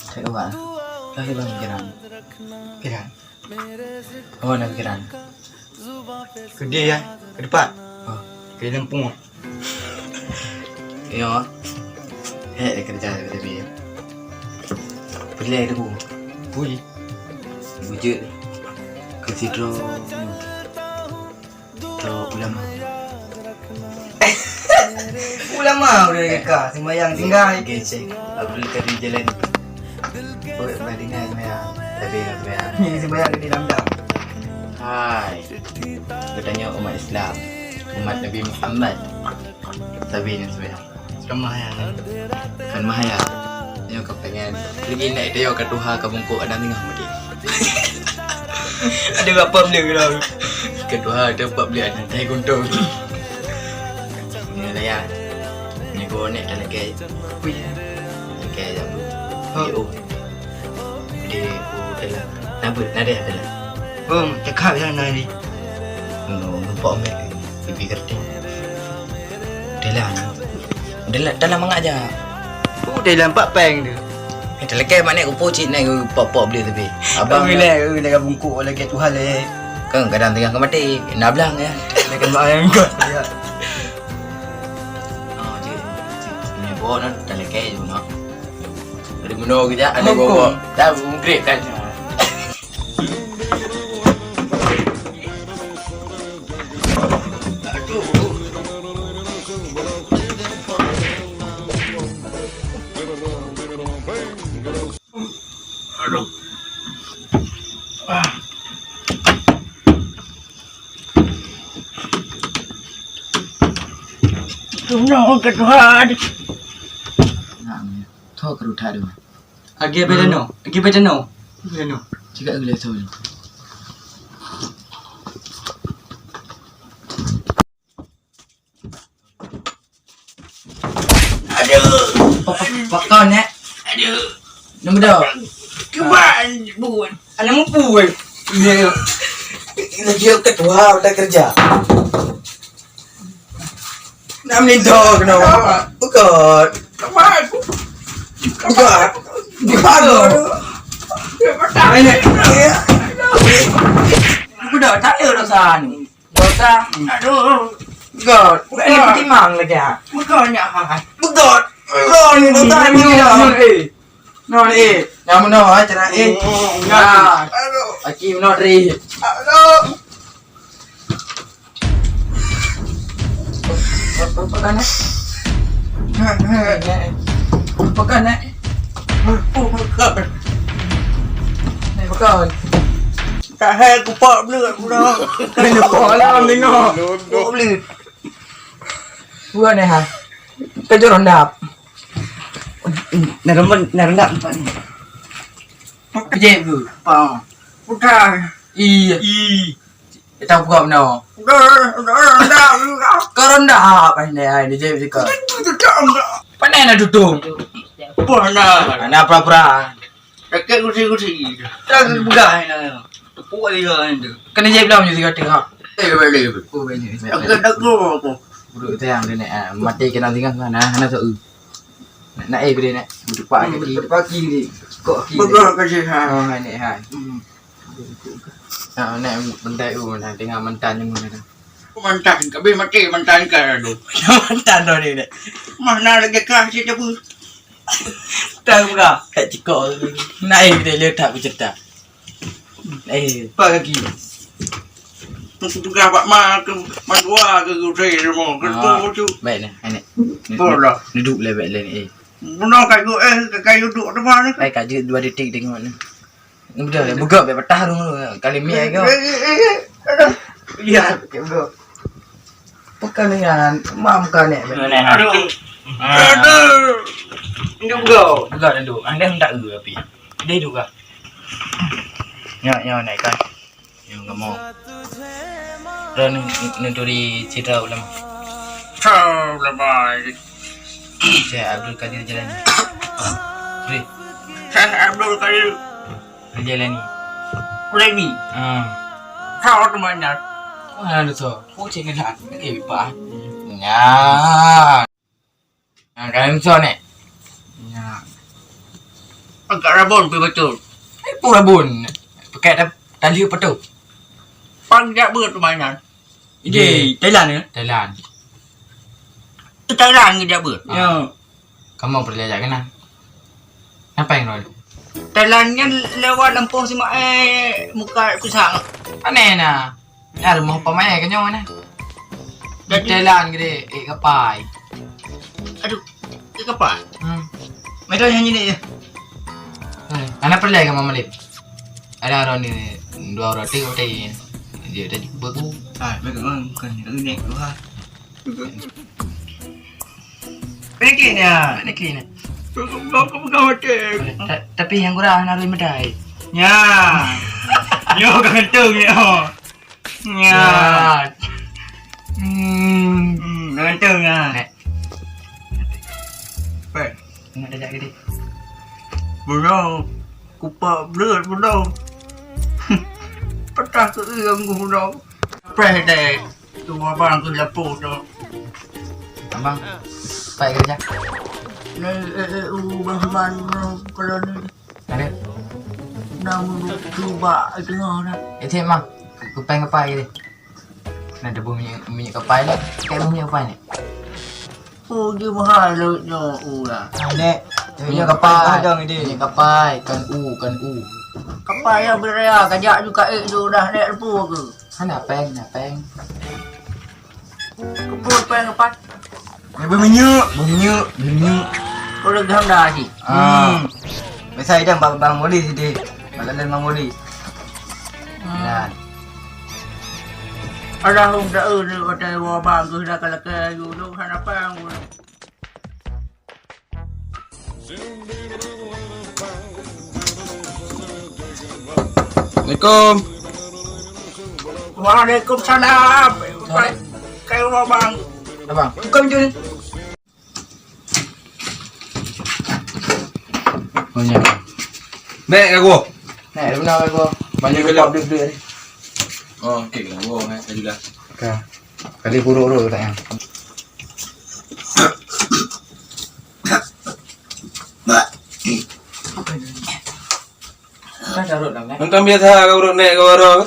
Saya uang. Lahir bang pikiran. Pikiran. Oh, nak pikiran. Ke dia ya, ke depan. Oh, Ke Lampung. yo. Kerja tapi. Pilih tu. Pui. Wujud. Kesidro. Ulama. Ulama udah dekat, sembahyang tinggal. Gecek. Abdul Kadir jalan. Oh, bandingan sembahyang. Tapi nak sembahyang. Ni sembahyang di Lamdang. Hai. Bertanya umat Islam. Umat Nabi Muhammad. Tapi nak sembahyang. Sembahyang. Kan mahaya. Yo kau pengen pergi naik dia ke Tuhan ke bungkuk ada tengah mudi. Ada berapa beli kalau? Kedua ada 4 beli ada tai guntung. Ni lah ya. Ni gua naik dalam kai. Pui. Kai jam. Oh. Dia dalam. Nada adalah. Cakap sana ni. Nampak mek pipi kerting. Dalam mengajak. Dalam 4 peng tu. Dalam kai mana aku pocit naik pop beli tapi. Abang bila dengan bungkuk lagi Tuhan le. Kan kadang tengah ke mati. Nak belang ya. Dengan sembahyang kau. Ya. Oh, je. Ni bawa nak dalam kai je nak. Ada menor kejap ada bawa. Dah grade kan. Aduh. Tunggu ke Tuhan. Thô cái rụt thả được. Agi bedano. Agi bedano. Bedano. Chỉ cái người thôi. Aduh. Pakai ni. Aduh. Nombor dah. Keban buan. Anak mu buan. Ya. Lagi ke Tuhan udah kerja. Nam ni dog kenapa? Bukan. Keban. Bukan. Bukan. Ini. Budak tak ada dosa ni. Dosa. Aduh. God. Ini pertimang lagi ah. Bukan ya. Bukan. Bukan ni dosa ni dah. No eh. Yang mana cara eh? Nah. Aduh. Aki mana ri? Aduh. Pakai nak. Pakai nak. Bukan. Ni pakai. Tak hai aku pak belut budak. Kena pak lah tengok. Pak belut. Buat ni ha. Kerja rondap. Narendap tempat ni. Kerja tu. Pak. Bukan. Iya. Tahu buka mana? Narendap juga. Kau rondap ni ai ni je kau. Itu tak enggak. Pandai nak tutung. Pernah. Nak pura-pura. Rakyat kursi-kursi. Tak bukan nak. Tepuk dia ni. Kena je belum je kata ha. Boleh. Oh banyak. Aku dah keluar aku. Duduk tiang dia nak mati kena tinggal mana hana tu. Nak dia nak duduk pak kaki. Pagi ni. Kok kaki. Betul kasih ha. Oh ni hai. Ah nak bentai nak tengah mentan je mana tu. Mantan, kabeh mati mantan kan aduh. Mentan dah ni nak. Mana lagi kelas dia apa? Tahu buka kat cikok. Nak dia letak bercerita. Pak kaki. Mesti juga pak mak ke mandua ke gudai semua. Ke tu. Baik ni, ini. Bola. Duduk lah baik ni. Bunuh kat gue kat duduk depan ni. Baik kat 2 detik tengok ni. Ni betul lah. Buka baik patah dulu. Kali mi ai kau. Lihat ke bro. Bukan ni kan. Mam kan ni. Aduh. Aduh. Ini bro. Buka dulu. Anda hendak ke api. Dia duduk kah? Nyak naik kan. Yang enggak mau. Dan nuturi citra ulama. Ciao lebay. Saya Abdul Kadir Jalani. Saya Abdul Kadir Jalani. Jalani. Kau temannya. Mana tu? Kau cakap nak ke apa? Ya. Kan so ni. Ya. Agak rabun betul. Pura bun. Pakai tali apa tu? Panjang betul mainan. Ide, Thailand ya? Thailand. Thailand ke dia ber? Ya. Kamu pernah lihat kan? Apa yang roll? Thailandnya lewat Lampung si mak muka kusang. Aneh na. Ya, rumah pemain kan yang mana? Jadi Thailand gede, kapai. aduh, itu apa? Mereka nyanyi ni je. Anak pernah lihat kan Mama Lip? Ada orang ni dua orang tiga orang dia dah berku. Mereka bukan ni tu ha. Ini kini. Bapa hotel. Tapi yang kurang naruh medai. Ya. Yo gantung yo. Ya. Gantung ah. Baik. Nak dah gede. Bro. Kupak belut bro. Patah ke yang bro. Preh deh. Tu abang tu lapor tu. Abang, baik kerja. Ni bang Seman kalau ni Ada. nak cuba tengah dah. Itu emang kepai gede. Nak ada bunyi kepai lah. Kayak bunyi kepai ni. Oh dia mahal dia. Lah. Ada. Bunyi kepai. Bunyi kepai. Kan u. Kapal yang beraya kajak juga tu dah naik lepu ke. Nak peng. Kepul peng apa? Bunyi. Kau dah gam dah si. Biasa dah bang Moli sini. Balalan Bang Moli. Dan Ada hong dah ni kata bang ke dah kalau ke dulu kan apa yang Assalamualaikum. Waalaikumsalam. Kayak bang. abang, buka pintu ni. Bunyi. Nek aku. Nek, dah benar aku. Banyak Gelap. gelap dia ni. Oh, okey lah. Oh, saya juga. Okey. Kali buruk tak yang. Kan darut dah kan? Nonton biasa kau urut nek kau orang.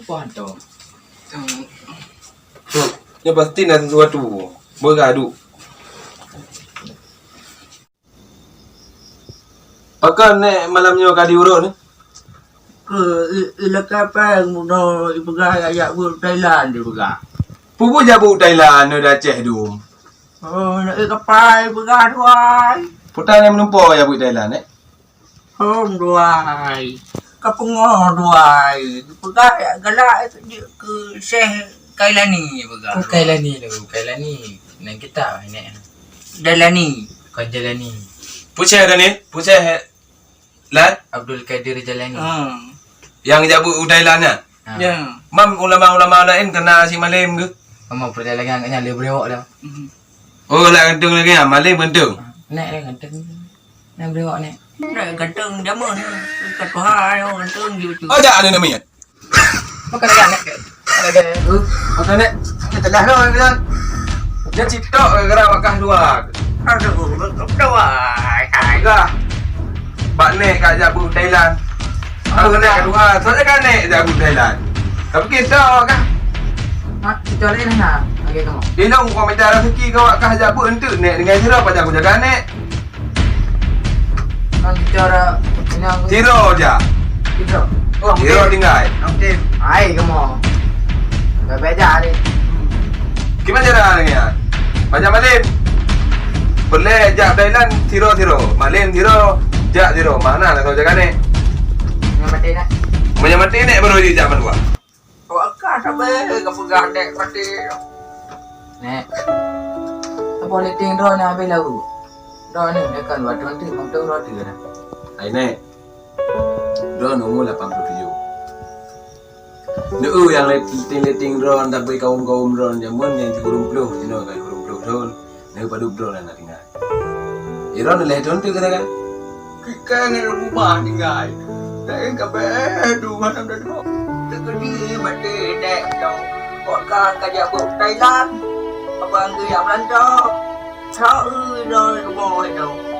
Puan tu. Tu, dia pasti nak sesuatu. Bergaduh. Pakai nek malamnya kali urut ni. Ilaka peng muda ibu gaya ayat buat Thailand dia buka. Pupu jabu Thailand ni dah cek tu. Oh nak kapal buka tuai. Putan yang menumpuk jabu Thailand eh. Hom tuai. Kapungor tuai. Buka galak ke Syekh Kailani buka. Kailani tu, Kailani. Nang kita ni. Dalani. Kau Jalani. Puceh dah ni. Puceh Lan Abdul Kadir Jalani. yang jabu Thailand ni. Ya. Mam ulama-ulama lain kena si Malim ke? Kamu percaya lagi angkatnya dia brewok dah. Oh, lah gantung lagi ah. Malim gantung. Nek dah ganteng. Nak brewok nek. Nak gantung jamu ni. Kat Tuhan gantung gitu. Oh, tak ada namanya. Bukan dah nek. Ada. Macam ni, kita dah dah kan. Dia citok gerak wakah dua. Aduh, tuai. Agak. Bak nek kat jabu Thailand. Aku nek kat dua. Soalnya kan nek jabu Thailand. Tapi kita kan. Ha, kita lain nak. Okey kamu. Dia nak kau minta rezeki kau wakah jabu entuk nek dengan zero apa aku jaga nek. Kan kita ada yang Zero je. kita. Oh, Zero tinggal. Okey. Hai kamu. Dah beja ni. Gimana cara ni? Macam Malim. Boleh jak Thailand zero. Malim zero. Jak zero. Mana nak kau jaga nek? Yang mati nak. Macam mati nek baru dia jak dua. Wakah sampai ke pegang dek mati. Nek. Apa boleh tinggal nak ambil lagu. Dah ni dekat waktu nanti mantau dah dia dah. Hai nek. Drone umur 87. Neu yang leting drone tapi kaum drone jamun yang 30, you know kan 30 drone. Neu padu drone nak tinggal. Iron le drone tu kata kan. Kita ni rumah tinggal. Tak kabe du macam dah tu. Terkedi mati dek jauh. Wakah kajak buat Thailand. Abang tu yang belanja. Sao rồi boy đâu.